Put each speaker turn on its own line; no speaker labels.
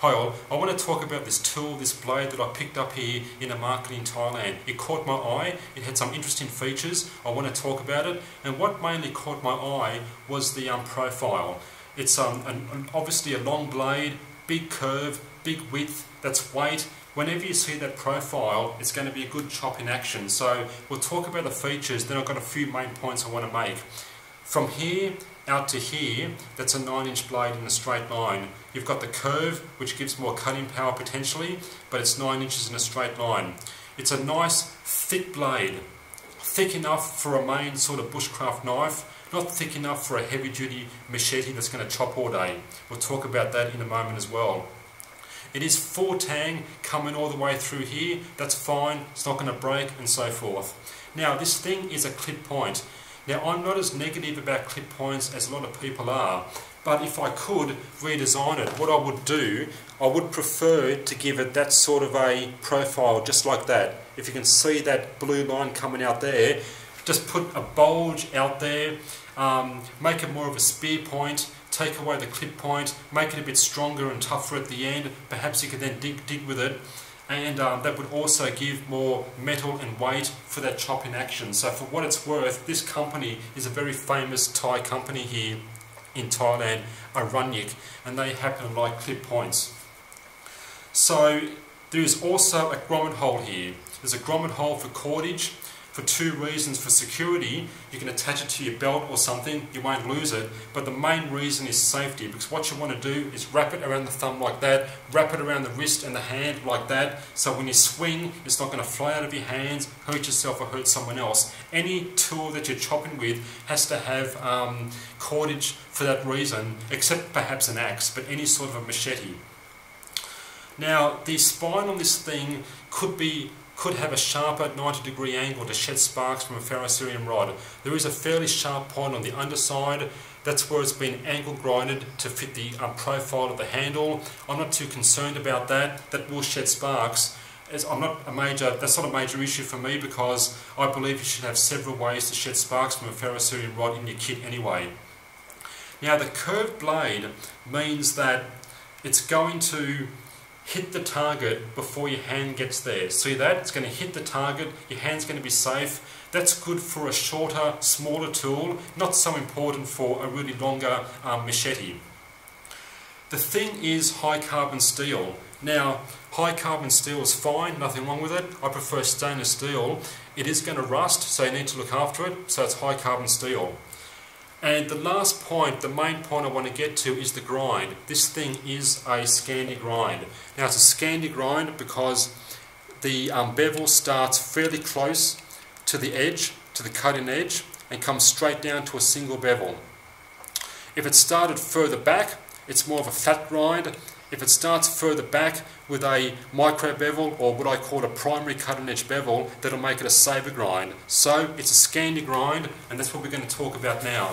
Hi all, I want to talk about this tool, this blade that I picked up here in a market in Thailand. It caught my eye, it had some interesting features, I want to talk about it, and what mainly caught my eye was the profile. It's obviously a long blade, big curve, big width, that's weight. Whenever you see that profile, it's going to be a good chop in action. So we'll talk about the features, then I've got a few main points I want to make. From here out to here, that's a 9-inch blade in a straight line. You've got the curve, which gives more cutting power potentially, but it's 9 inches in a straight line. It's a nice thick blade, thick enough for a main sort of bushcraft knife, not thick enough for a heavy duty machete that's going to chop all day. We'll talk about that in a moment as well. It is full tang coming all the way through here, that's fine, it's not going to break and so forth. Now this thing is a clip point. Now I'm not as negative about clip points as a lot of people are, but if I could redesign it, what I would do, I would prefer to give it that sort of a profile just like that. If you can see that blue line coming out there, just put a bulge out there, make it more of a spear point, take away the clip point, make it a bit stronger and tougher at the end. Perhaps you could then dig with it, and that would also give more metal and weight for that chop in action. So for what it's worth, this company is a very famous Thai company here in Thailand, Aranyik, and they happen to like clip points. So there's also a grommet hole here. There's a grommet hole for cordage. For two reasons. For security, you can attach it to your belt or something, you won't lose it, but the main reason is safety, because what you want to do is wrap it around the thumb like that, wrap it around the wrist and the hand like that, so when you swing, it's not going to fly out of your hands, hurt yourself or hurt someone else. Any tool that you're chopping with has to have cordage for that reason, except perhaps an axe, but any sort of a machete. Now, the spine on this thing could have a sharper 90-degree angle to shed sparks from a ferrocerium rod. There is a fairly sharp point on the underside. That's where it's been angle grinded to fit the profile of the handle. I'm not too concerned about that. That will shed sparks. That's not a major issue for me, because I believe you should have several ways to shed sparks from a ferrocerium rod in your kit anyway. Now the curved blade means that it's going to hit the target before your hand gets there. See that? It's going to hit the target, your hand's going to be safe. That's good for a shorter, smaller tool, not so important for a really longer machete. The thing is high carbon steel. Now, high carbon steel is fine, nothing wrong with it. I prefer stainless steel. It is going to rust, so you need to look after it, so it's high carbon steel. And the last point, the main point I want to get to, is the grind. This thing is a Scandi grind. Now it's a Scandi grind because the bevel starts fairly close to the edge, to the cutting edge, and comes straight down to a single bevel. If it started further back, it's more of a fat grind. If it starts further back with a micro bevel, or what I call a primary cutting edge bevel, that'll make it a saber grind. So it's a Scandi grind, and that's what we're going to talk about now.